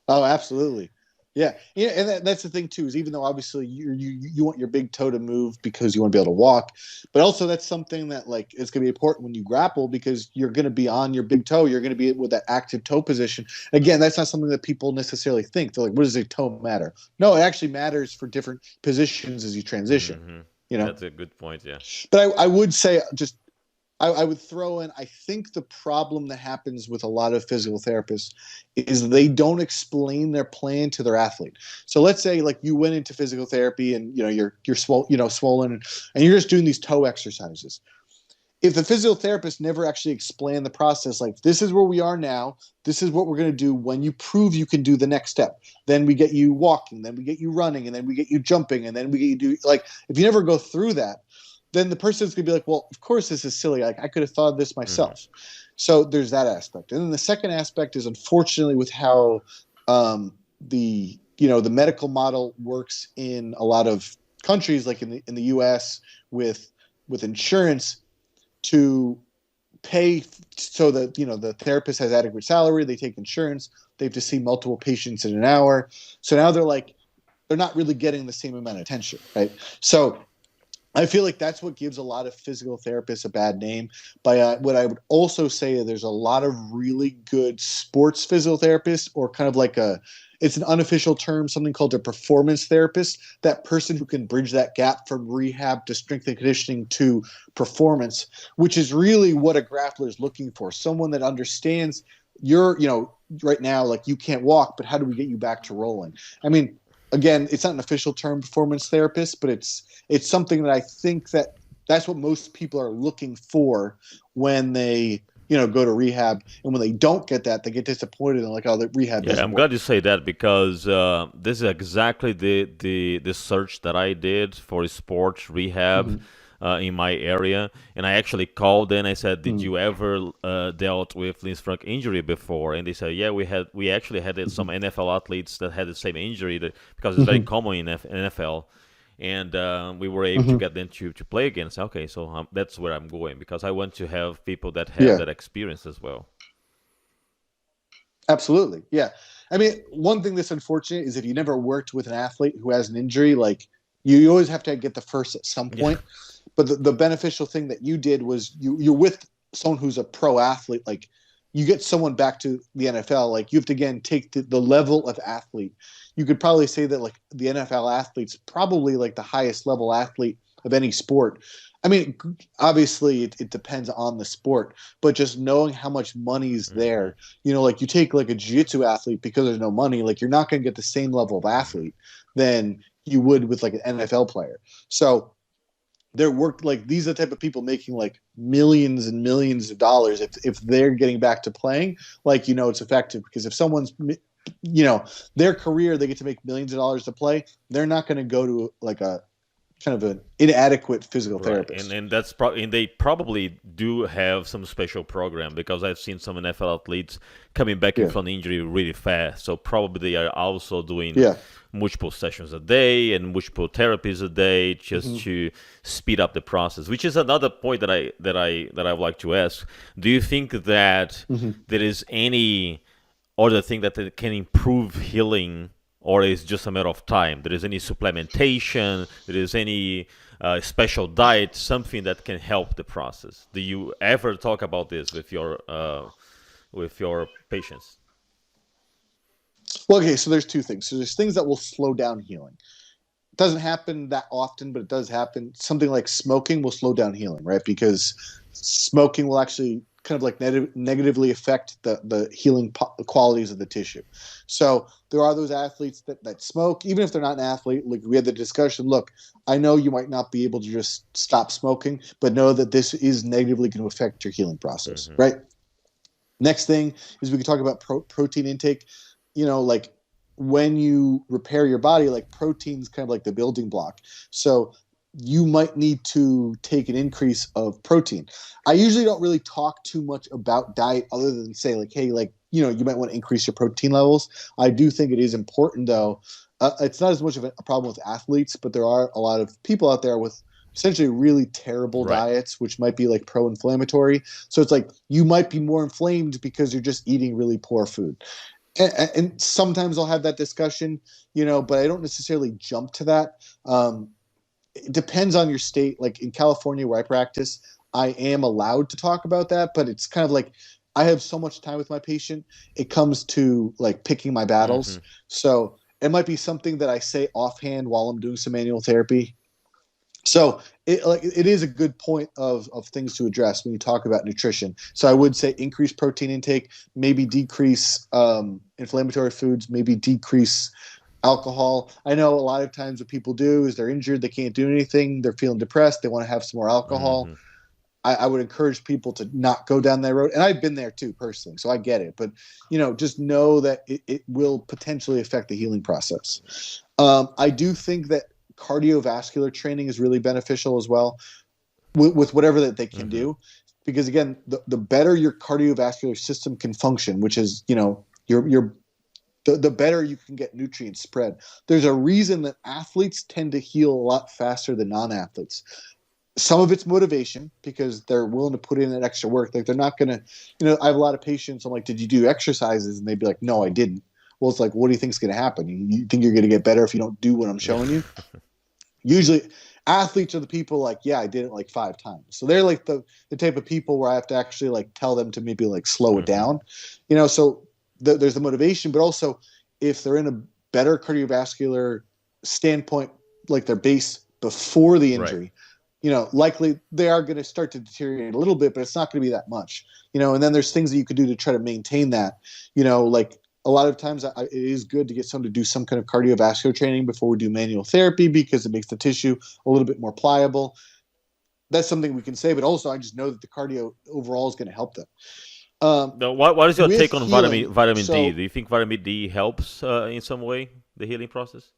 Oh, absolutely. Yeah, and that's the thing too, is even though obviously you want your big toe to move because you want to be able to walk, but also that's something that, like, it's going to be important when you grapple, because you're going to be on your big toe. You're going to be with that active toe position. Again, that's not something that people necessarily think. They're like, what does a toe matter? No, it actually matters for different positions as you transition. That's a good point, yeah. But I would say, just I would throw in, I think the problem that happens with a lot of physical therapists is they don't explain their plan to their athlete. So let's say, like, you went into physical therapy and you're swollen and you're just doing these toe exercises. If the physical therapist never actually explained the process, like, this is where we are now, this is what we're going to do when you prove you can do the next step, then we get you walking, then we get you running, and then we get you jumping, and then we get you do, like, if you never go through that, then the person's going to be like, well, of course this is silly. Like, I could have thought of this myself. So there's that aspect. And then the second aspect is, unfortunately, with how the medical model works in a lot of countries, like in the US with insurance, to pay so that the therapist has adequate salary, they take insurance, they have to see multiple patients in an hour. So now they're not really getting the same amount of attention, right? So I feel like that's what gives a lot of physical therapists a bad name. But what I would also say is there's a lot of really good sports physical therapists, or kind of like it's an unofficial term, something called a performance therapist, that person who can bridge that gap from rehab to strength and conditioning to performance, which is really what a grappler is looking for. Someone that understands right now, like, you can't walk, but how do we get you back to rolling? I mean, again, it's not an official term, performance therapist, but it's something that I think that's what most people are looking for when they go to rehab. And when they don't get that, they get disappointed and like, oh, the rehab doesn't I'm work. glad you say that, because this is exactly the search that I did for sports rehab in my area. And I actually called in. I said, "Did you ever dealt with Linz Frank injury before?" And they said, "Yeah, we actually had some NFL athletes that had the same injury because it's very common in NFL." And we were able to get them to play again. So, okay, so that's where I'm going, because I want to have people that have that experience as well. Absolutely. Yeah. I mean, one thing that's unfortunate is if you never worked with an athlete who has an injury, like, you always have to get the first at some point. But the beneficial thing that you did was you're with someone who's a pro athlete. Like, you get someone back to the NFL, like, you have to, again, take the level of athlete. You could probably say that, like, the NFL athlete's probably like the highest level athlete of any sport. I mean, obviously it depends on the sport, but just knowing how much money's there, like, you take like a jiu-jitsu athlete, because there's no money, like, you're not going to get the same level of athlete than you would with like an NFL player. So these are the type of people making like millions and millions of dollars. If they're getting back to playing, like, it's effective, because if someone's, their career, they get to make millions of dollars to play, they're not going to go to like a kind of an inadequate physical therapist. And that's and they probably do have some special program, because I've seen some NFL athletes coming back from injury really fast. So probably they are also doing multiple sessions a day and multiple therapies a day, just to speed up the process. Which is another point that I would like to ask. Do you think that there is any other thing that can improve healing, or is just a matter of time? There is any supplementation? There is any special diet, something that can help the process? Do you ever talk about this with your patients? Well, okay, so there's two things. So there's things that will slow down healing. It doesn't happen that often, but it does happen. Something like smoking will slow down healing, right? Because smoking will actually kind of like negatively affect the healing qualities of the tissue. So there are those athletes that smoke, even if they're not an athlete. Like, we had the discussion, look, I know you might not be able to just stop smoking, but know that this is negatively going to affect your healing process, right? Next thing is we can talk about protein intake. Like, when you repair your body, like, protein's kind of like the building block. So you might need to take an increase of protein. I usually don't really talk too much about diet, other than say, like, hey, like, you might want to increase your protein levels. I do think it is important, though. It's not as much of a problem with athletes, but there are a lot of people out there with essentially really terrible diets, which might be like pro-inflammatory. So it's like, you might be more inflamed because you're just eating really poor food. And sometimes I'll have that discussion, but I don't necessarily jump to that. It depends on your state. Like, in California, where I practice, I am allowed to talk about that, but it's kind of like, I have so much time with my patient, it comes to like picking my battles. So it might be something that I say offhand while I'm doing some manual therapy. So it is a good point of things to address when you talk about nutrition. So I would say increase protein intake, maybe decrease inflammatory foods, maybe decrease alcohol. I know a lot of times what people do is they're injured, they can't do anything, they're feeling depressed, they want to have some more alcohol. I would encourage people to not go down that road. And I've been there too, personally, so I get it. But, just know that it will potentially affect the healing process. I do think that cardiovascular training is really beneficial as well. with whatever that they can do, because again, the better your cardiovascular system can function, which is, your the better you can get nutrients spread. There's a reason that athletes tend to heal a lot faster than non-athletes. Some of it's motivation because they're willing to put in that extra work. Like they're not going to, I have a lot of patients. I'm like, did you do exercises? And they'd be like, no, I didn't. Well, it's like, what do you think is going to happen? You think you're going to get better if you don't do what I'm showing you? Usually athletes are the people like, yeah, I did it like 5 times. So they're like the type of people where I have to actually like tell them to maybe like slow it down, so there's the motivation, but also if they're in a better cardiovascular standpoint, like their base before the injury, likely they are going to start to deteriorate a little bit, but it's not going to be that much, and then there's things that you could do to try to maintain that, like a lot of times it is good to get someone to do some kind of cardiovascular training before we do manual therapy because it makes the tissue a little bit more pliable. That's something we can say, but also I just know that the cardio overall is going to help them. Now, what is your take on healing, vitamin D? Do you think vitamin D helps in some way the healing process?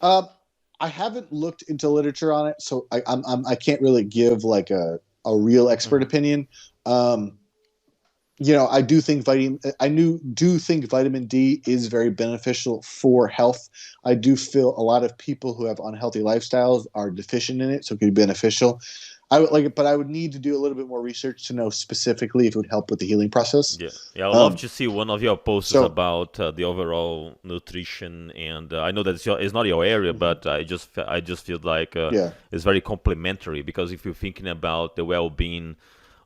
I haven't looked into literature on it, so I can't really give like a real expert opinion. I do think vitamin D is very beneficial for health. I do feel a lot of people who have unhealthy lifestyles are deficient in it, so it could be beneficial. I would like it, but I would need to do a little bit more research to know specifically if it would help with the healing process. Yeah. I'd love to see one of your posts about the overall nutrition, and I know that it's not your area, but I just feel like it's very complementary because if you're thinking about the well-being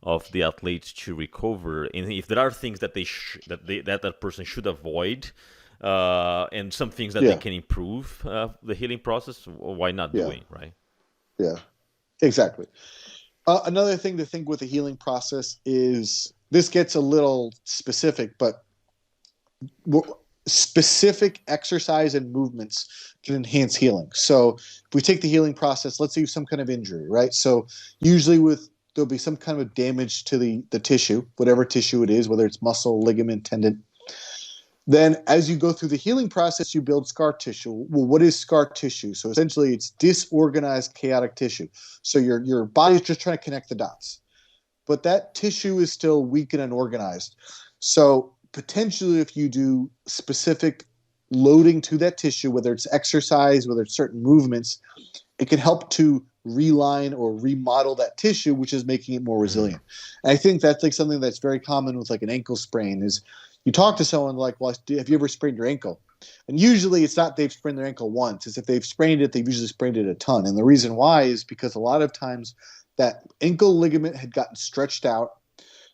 of the athletes to recover, and if there are things that that person should avoid, and some things that they can improve the healing process, why not doing, right? Yeah, exactly. Another thing to think with the healing process is this gets a little specific, but specific exercise and movements can enhance healing. So if we take the healing process, let's say some kind of injury, right? So usually there'll be some kind of damage to the tissue, whatever tissue it is, whether it's muscle, ligament, tendon. Then as you go through the healing process, you build scar tissue. Well, what is scar tissue? So essentially it's disorganized, chaotic tissue. So your body's just trying to connect the dots. But that tissue is still weak and unorganized. So potentially if you do specific loading to that tissue, whether it's exercise, whether it's certain movements, it can help to reline or remodel that tissue, which is making it more resilient. And I think that's like something that's very common with like an ankle sprain is you talk to someone like, well, have you ever sprained your ankle? And usually it's not they've sprained their ankle once. It's if they've sprained it, they've usually sprained it a ton. And the reason why is because a lot of times that ankle ligament had gotten stretched out.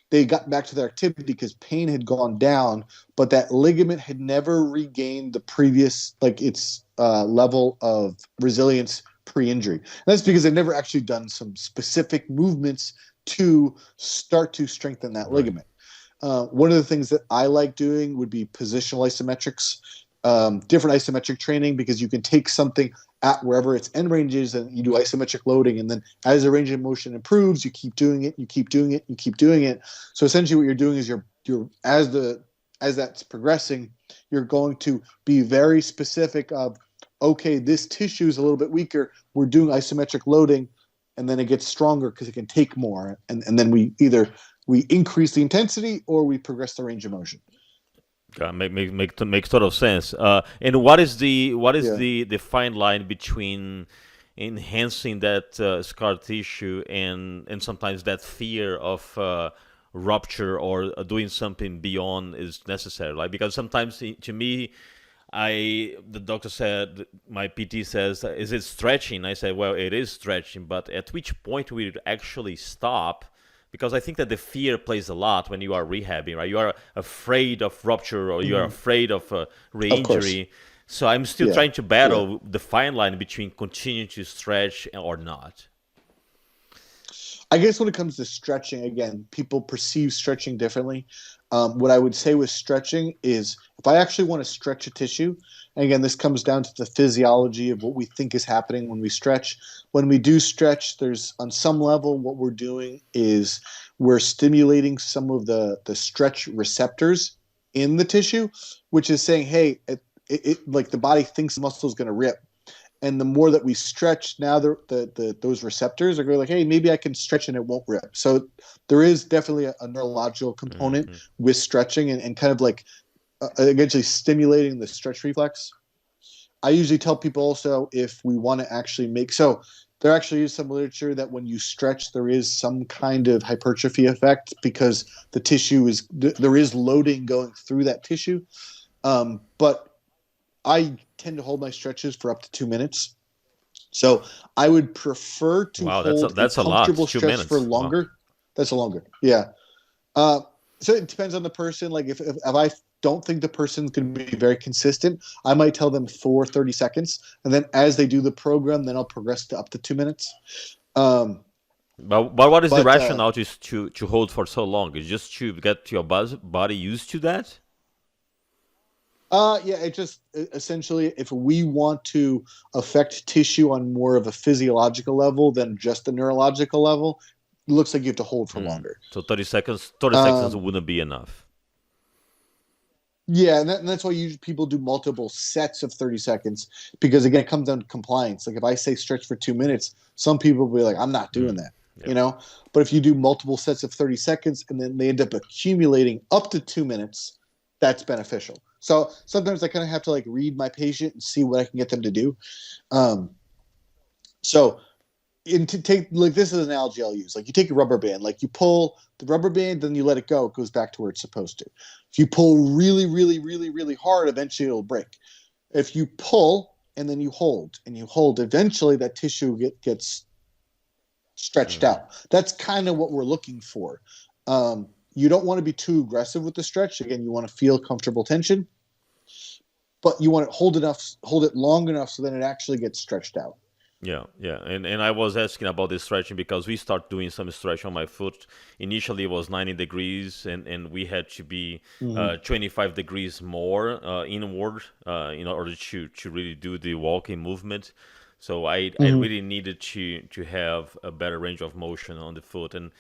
They got back to their activity because pain had gone down, but that ligament had never regained the previous, like its level of resilience pre-injury. And that's because they've never actually done some specific movements to start to strengthen that ligament. One of the things that I like doing would be positional isometrics, different isometric training, because you can take something at wherever its end range is and you do isometric loading. And then as the range of motion improves, you keep doing it, you keep doing it, you keep doing it. So essentially what you're doing is you're as that's progressing, you're going to be very specific of, okay, this tissue is a little bit weaker. We're doing isometric loading, and then it gets stronger because it can take more. And then we increase the intensity or we progress the range of motion. Makes total sense. And what is the fine line between enhancing that scar tissue and sometimes that fear of rupture or doing something beyond is necessary? Like, because sometimes to me, the doctor said, my PT says, is it stretching? I said, well, it is stretching, but at which point will it actually stop? Because I think that the fear plays a lot when you are rehabbing, right? You are afraid of rupture or you are afraid of re-injury. So I'm still trying to battle the fine line between continuing to stretch or not. I guess when it comes to stretching, again, people perceive stretching differently. What I would say with stretching is if I actually want to stretch a tissue, and again, this comes down to the physiology of what we think is happening when we stretch. When we do stretch, there's on some level what we're doing is we're stimulating some of the stretch receptors in the tissue, which is saying, hey, it like the body thinks the muscle is going to rip. And the more that we stretch, now those receptors are going like, hey, maybe I can stretch and it won't rip. So there is definitely a neurological component Hmm. with stretching and kind of like eventually stimulating the stretch reflex. I usually tell people also if we want to actually there actually is some literature that when you stretch, there is some kind of hypertrophy effect because the tissue there is loading going through that tissue. But I tend to hold my stretches for up to 2 minutes. So I would prefer to Wow, hold a that's a lot. comfortable Two stretch for minutes. Wow. longer. That's a longer. Yeah. Uh, so it depends on the person. Like if I don't think the person's going to be very consistent, I might tell them for 30 seconds. And then as they do the program, then I'll progress to up to 2 minutes. Um, But what is the but rationale to hold for so long? Is just to get your body used to that? Yeah, it just essentially, if we want to affect tissue on more of a physiological level than just a neurological level, it looks like you have to hold for Hmm. longer. So 30 seconds. 30 seconds Um, wouldn't be enough. yeah, and that's why usually people do multiple sets of 30 seconds because again, it comes down to compliance. Like if I say stretch for 2 minutes, some people will be like, "I'm not doing Mm. that," Yeah. you know. But if you do multiple sets of 30 seconds and then they end up accumulating up to 2 minutes, that's beneficial. So sometimes I kind of have to like read my patient and see what I can get them to do. Um, so to take like this is an analogy I'll use. Like you take a rubber band, like you pull the rubber band, then you let it go, it goes back to where it's supposed to. If you pull really, really, really, really hard, eventually it'll break. If you pull and then you hold, eventually that tissue gets stretched Hmm. out. That's kind of what we're looking for. You don't want to be too aggressive with the stretch. Again, you want to feel comfortable tension, but you want to hold it long enough so that it actually gets stretched out. Yeah, yeah, and I was asking about the stretching because we start doing some stretch on my foot. Initially, it was 90 degrees, and we had to be Mm-hmm. 25 degrees more inward in order to really do the walking movement. So I Mm-hmm. really needed to have a better range of motion on the foot, and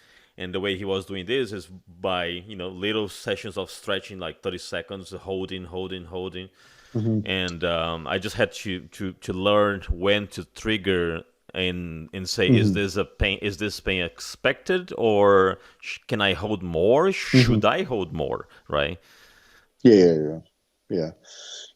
the way he was doing this is by little sessions of stretching, like 30 seconds, holding, holding, holding, Mm-hmm. and I just had to learn when to trigger and say, is Mm-hmm. this a pain? Is this pain expected, or can I hold more? Mm-hmm. Should I hold more? Right? Yeah, yeah, yeah.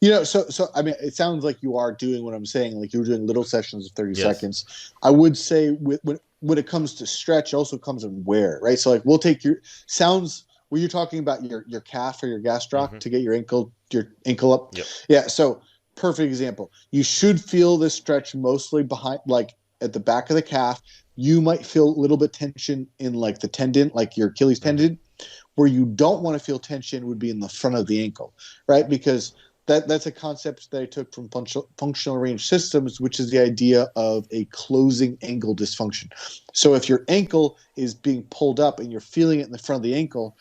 Yeah. So I mean, it sounds like you are doing what I'm saying. Like you're doing little sessions of 30 Yes. seconds. I would say when it comes to stretch, it also comes in wear, right? So like we'll take your sounds. Were you talking about your calf or your gastroc Mm-hmm. to get your ankle up? Yep. Yeah. So perfect example. You should feel this stretch mostly behind, like at the back of the calf. You might feel a little bit tension in like the tendon, like your Achilles Mm-hmm. tendon. Where you don't want to feel tension would be in the front of the ankle, right? Because that's a concept that I took from functional range systems, which is the idea of a closing angle dysfunction. So if your ankle is being pulled up and you're feeling it in the front of the ankle,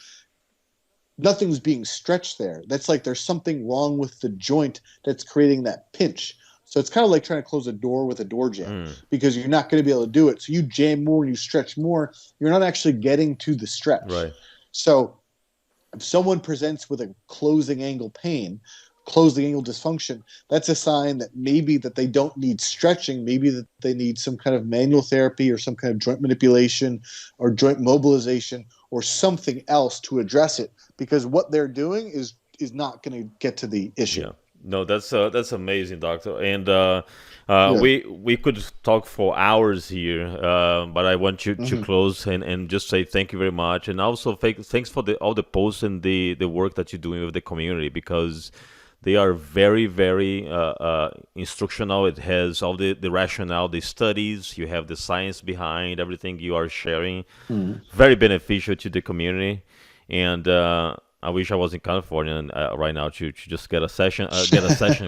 nothing's being stretched there. That's like there's something wrong with the joint that's creating that pinch. So it's kind of like trying to close a door with a door jam Mm. because you're not going to be able to do it. So you jam more and you stretch more, you're not actually getting to the stretch. Right. So if someone presents with a closing angle pain, closing angle dysfunction, that's a sign that maybe that they don't need stretching, maybe that they need some kind of manual therapy or some kind of joint manipulation or joint mobilization or something else to address it because what they're doing is not going to get to the issue. Yeah. No, that's amazing, doctor. And Yeah. we could talk for hours here, but I want you to Mm-hmm. close and just say thank you very much, and also thanks for all the posts and the work that you're doing with the community because they are very very instructional. It has all the rationale, the studies. You have the science behind everything you are sharing. Mm-hmm. Very beneficial to the community, and I wish I was in California right now to just get a session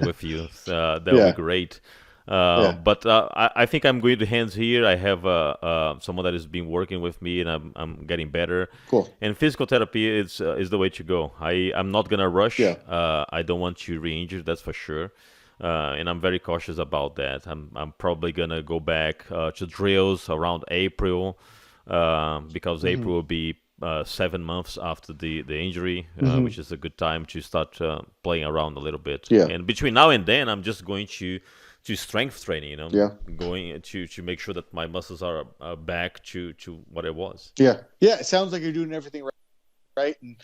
with you. That would be Yeah. great. Yeah. But I think I'm going to hands here. I have someone that has been working with me, and I'm getting better. Cool. And physical therapy is the way to go. I'm not gonna rush. Yeah. I don't want you re-injured, that's for sure. And I'm very cautious about that. I'm probably gonna go back to drills around April, because Mm-hmm. April will be 7 months after the injury, Mm-hmm. which is a good time to start playing around a little bit. Yeah. And between now and then, I'm just going to to strength training, Yeah. going to make sure that my muscles are back to what it was. Yeah. It sounds like you're doing everything right. And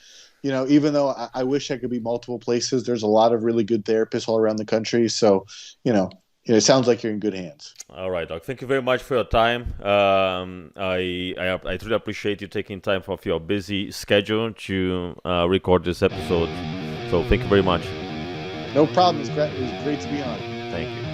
even though I wish I could be multiple places, there's a lot of really good therapists all around the country. So it sounds like you're in good hands. All right, Doc. Thank you very much for your time. I truly appreciate you taking time off your busy schedule to record this episode. So thank you very much. No problem. It was great to be on. Thank you.